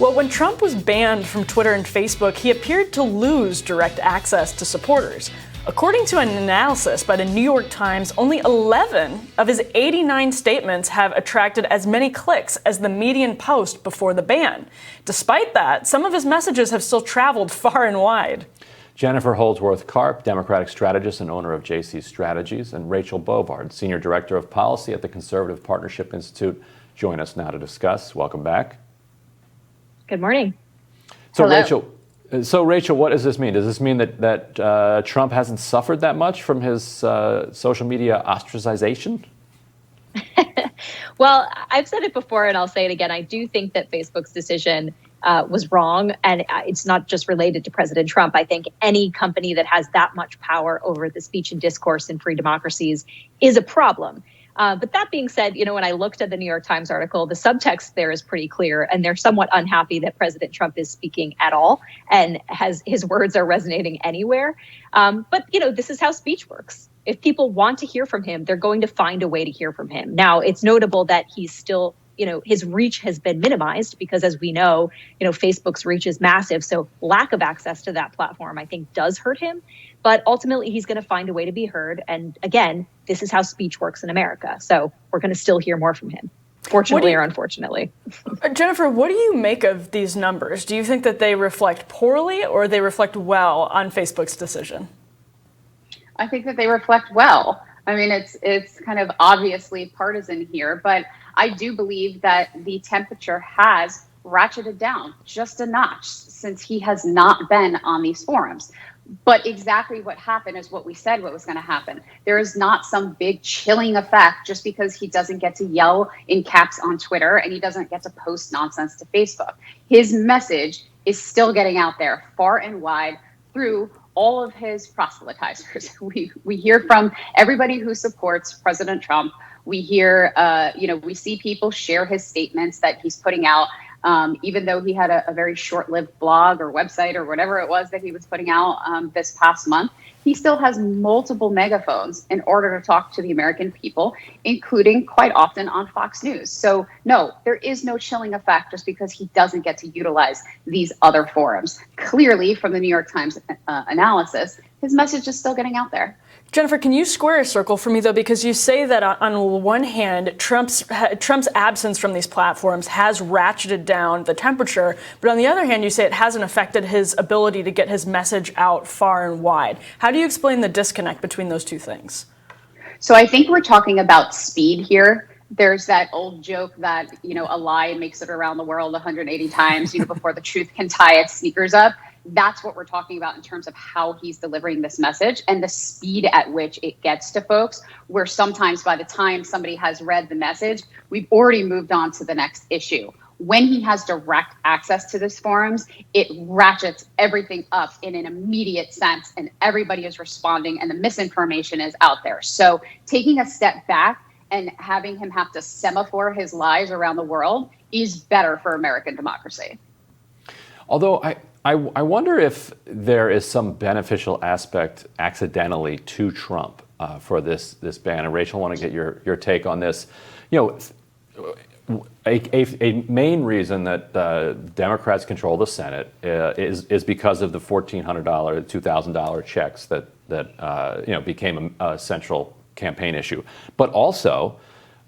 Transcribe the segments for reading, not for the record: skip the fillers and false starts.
Well, when Trump was banned from Twitter and Facebook, he appeared to lose direct access to supporters. According to an analysis by the New York Times, only 11 of his 89 statements have attracted as many clicks as the median post before the ban. Despite that, some of his messages have still traveled far and wide. Jennifer Holdsworth-Karp, Democratic strategist and owner of JC Strategies, and Rachel Bovard, Senior Director of Policy at the Conservative Partnership Institute, join us now to discuss. Welcome back. Good morning. So, Hello. Rachel, what does this mean? Does this mean that Trump hasn't suffered that much from his social media ostracization? Well, I've said it before and I'll say it again. I do think that Facebook's decision was wrong, and it's not just related to President Trump. I think any company that has that much power over the speech and discourse in free democracies is a problem. But that being said, when I looked at the New York Times article, the subtext there is pretty clear, and they're somewhat unhappy that President Trump is speaking at all and his words are resonating anywhere. But this is how speech works. If people want to hear from him, they're going to find a way to hear from him. Now, it's notable that he's still, his reach has been minimized because, as we know, Facebook's reach is massive. So lack of access to that platform, I think, does hurt him. But ultimately, he's going to find a way to be heard. And again, this is how speech works in America. So we're going to still hear more from him, fortunately or unfortunately. Jennifer, what do you make of these numbers? Do you think that they reflect poorly or they reflect well on Facebook's decision? I think that they reflect well. I mean, it's kind of obviously partisan here, but I do believe that the temperature has ratcheted down just a notch since he has not been on these forums. But exactly what happened is what we said what was going to happen. There is not some big chilling effect just because he doesn't get to yell in caps on Twitter and he doesn't get to post nonsense to Facebook. His message is still getting out there far and wide through all of his proselytizers. We hear from everybody who supports President Trump. We hear, we see people share his statements that he's putting out. Even though he had a very short-lived blog or website or whatever it was that he was putting out this past month, he still has multiple megaphones in order to talk to the American people, including quite often on Fox News. So no, there is no chilling effect just because he doesn't get to utilize these other forums. Clearly, from the New York Times analysis, his message is still getting out there. Jennifer, can you square a circle for me, though? Because you say that on one hand, Trump's absence from these platforms has ratcheted down the temperature, but on the other hand, you say it hasn't affected his ability to get his message out far and wide. How do you explain the disconnect between those two things? So I think we're talking about speed here. There's that old joke that, a lie makes it around the world 180 times, before the truth can tie its sneakers up. That's what we're talking about in terms of how he's delivering this message and the speed at which it gets to folks, where sometimes by the time somebody has read the message, we've already moved on to the next issue. When he has direct access to these forums, it ratchets everything up in an immediate sense, and everybody is responding and the misinformation is out there. So taking a step back and having him have to semaphore his lies around the world is better for American democracy. Although I wonder if there is some beneficial aspect accidentally to Trump for this ban. And Rachel, I want to get your take on this. A main reason that Democrats control the Senate is because of the $1,400, $2,000 checks that became a central campaign issue. But also,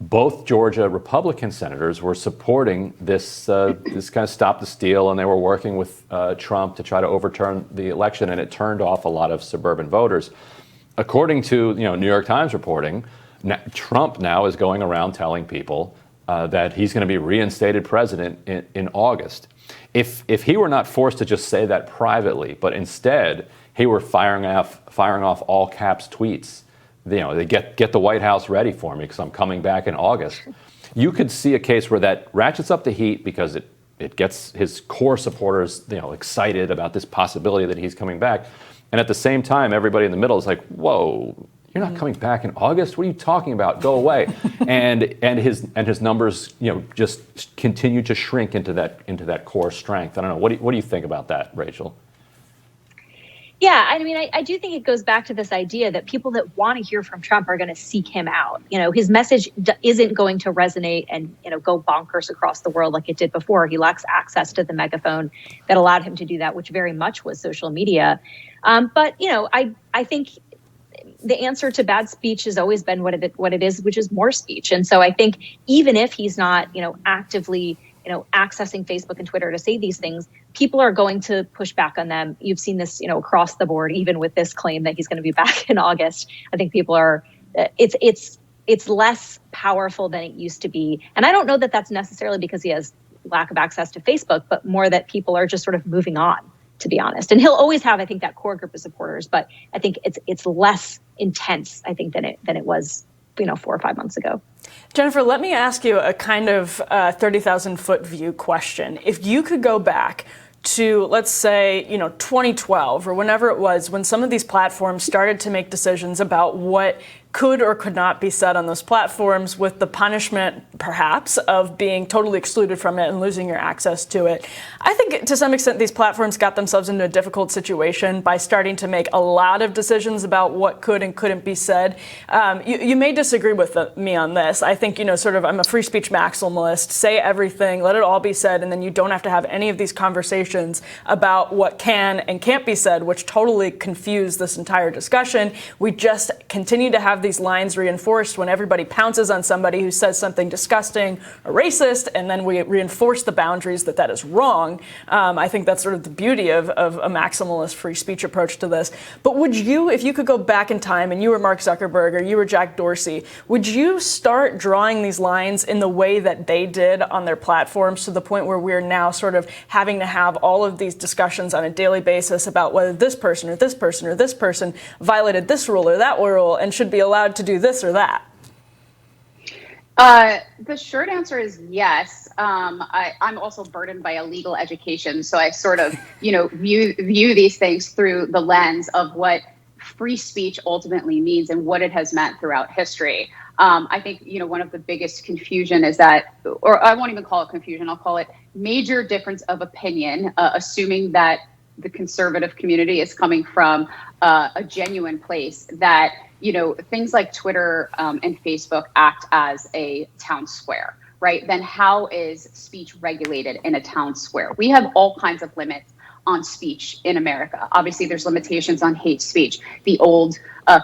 both Georgia Republican senators were supporting this kind of stop the steal, and they were working with Trump to try to overturn the election, and it turned off a lot of suburban voters. According to New York Times reporting, Trump now is going around telling people that he's going to be reinstated president in August. If he were not forced to just say that privately, but instead he were firing off all caps tweets, they get the White House ready for me because I'm coming back in August. You could see a case where that ratchets up the heat because it gets his core supporters excited about this possibility that he's coming back. And at the same time, everybody in the middle is like, whoa, you're not coming back in August? What are you talking about? Go away. and his numbers just continue to shrink into that core strength. I don't know. What do you think about that, Rachel? Yeah, I mean, I do think it goes back to this idea that people that want to hear from Trump are going to seek him out. His message isn't going to resonate and, go bonkers across the world like it did before. He lacks access to the megaphone that allowed him to do that, which very much was social media. But, I think the answer to bad speech has always been what it is, which is more speech. And so I think even if he's not, actively accessing Facebook and Twitter to say these things, people are going to push back on them. You've seen this, across the board, even with this claim that he's going to be back in August. I think people are, it's less powerful than it used to be. And I don't know that that's necessarily because he has lack of access to Facebook, but more that people are just sort of moving on, to be honest. And he'll always have, I think, that core group of supporters, but I think it's less intense, I think, than it was 4 or 5 months ago. Jennifer, let me ask you a kind of 30,000-foot view question. If you could go back to, let's say, 2012 or whenever it was, when some of these platforms started to make decisions about what could or could not be said on those platforms, with the punishment, perhaps, of being totally excluded from it and losing your access to it. I think to some extent these platforms got themselves into a difficult situation by starting to make a lot of decisions about what could and couldn't be said. You may disagree with me on this. I think, I'm a free speech maximalist. Say everything, let it all be said, and then you don't have to have any of these conversations about what can and can't be said, which totally confuse this entire discussion. We just continue to have these lines reinforced when everybody pounces on somebody who says something disgusting or racist, and then we reinforce the boundaries that is wrong. I think that's sort of the beauty of a maximalist free speech approach to this. But would you, if you could go back in time and you were Mark Zuckerberg or you were Jack Dorsey, would you start drawing these lines in the way that they did on their platforms, to the point where we're now sort of having to have all of these discussions on a daily basis about whether this person or this person or this person violated this rule or that rule and should be allowed to do this or that? The short answer is yes. I'm also burdened by a legal education, so I sort of, view these things through the lens of what free speech ultimately means and what it has meant throughout history. I think, one of the biggest confusion is that, or I won't even call it confusion, I'll call it major difference of opinion, assuming that the conservative community is coming from a genuine place, that things like Twitter and Facebook act as a town square, right? Then how is speech regulated in a town square? We have all kinds of limits on speech in America. Obviously, there's limitations on hate speech. The old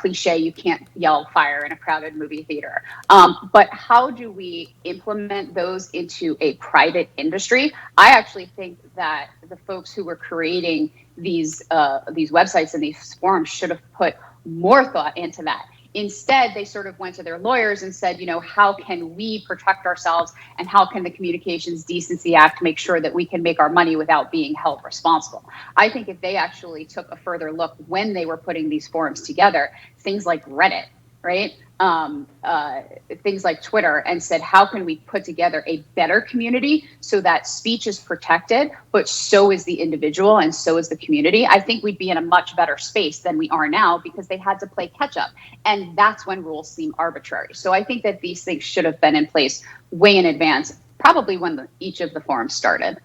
cliche, you can't yell fire in a crowded movie theater. But how do we implement those into a private industry? I actually think that the folks who were creating these websites and these forums should have put more thought into that. Instead, they sort of went to their lawyers and said, how can we protect ourselves, and how can the Communications Decency Act make sure that we can make our money without being held responsible? I think if they actually took a further look when they were putting these forums together, things like Reddit, right? Things like Twitter, and said, how can we put together a better community so that speech is protected, but so is the individual and so is the community? I think we'd be in a much better space than we are now, because they had to play catch up. And that's when rules seem arbitrary. So I think that these things should have been in place way in advance, probably when each of the forums started.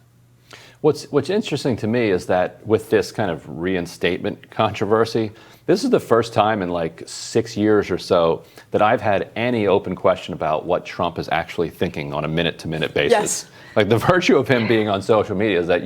What's interesting to me is that with this kind of reinstatement controversy, this is the first time in like 6 years or so that I've had any open question about what Trump is actually thinking on a minute-to-minute basis. Yes. Like, the virtue of him being on social media is that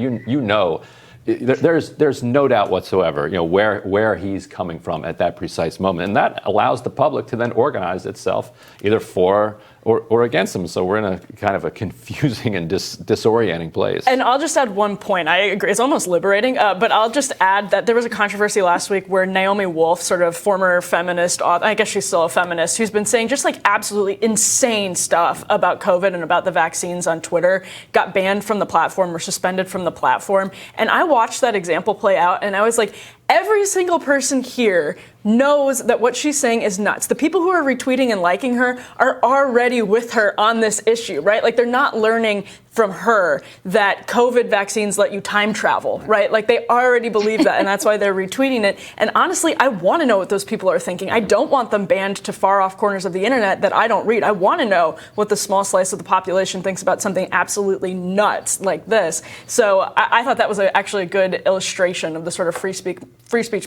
there's no doubt whatsoever, where he's coming from at that precise moment, and that allows the public to then organize itself either for or against him. So we're in a kind of a confusing and disorienting place. And I'll just add one point. I agree. It's almost liberating, but I'll just add that there was a controversy last week where Naomi Wolf, sort of former feminist, I guess she's still a feminist, who's been saying just like absolutely insane stuff about COVID and about the vaccines on Twitter, got banned from the platform or suspended from the platform. And I watched that example play out, and I was like, every single person here knows that what she's saying is nuts. The people who are retweeting and liking her are already with her on this issue, right? Like, they're not learning from her that COVID vaccines let you time travel, right? Like they already believe that, and that's why they're retweeting it. And honestly, I want to know what those people are thinking. I don't want them banned to far off corners of the internet that I don't read. I want to know what the small slice of the population thinks about something absolutely nuts like this. So I thought that was actually a good illustration of the sort of free speech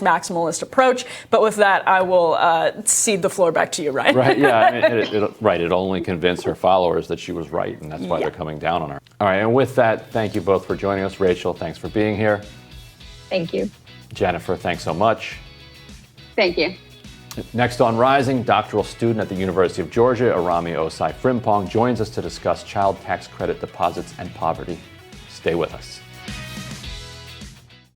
maximalist approach. But with that, I will cede the floor back to you, Ryan. Right, yeah, I mean, it'll only convince her followers that she was right, and that's why they're coming down on her. All right, and with that, thank you both for joining us. Rachel, thanks for being here. Thank you. Jennifer, thanks so much. Thank you. Next on Rising, doctoral student at the University of Georgia, Arami Osai Frimpong, joins us to discuss child tax credit deposits and poverty. Stay with us.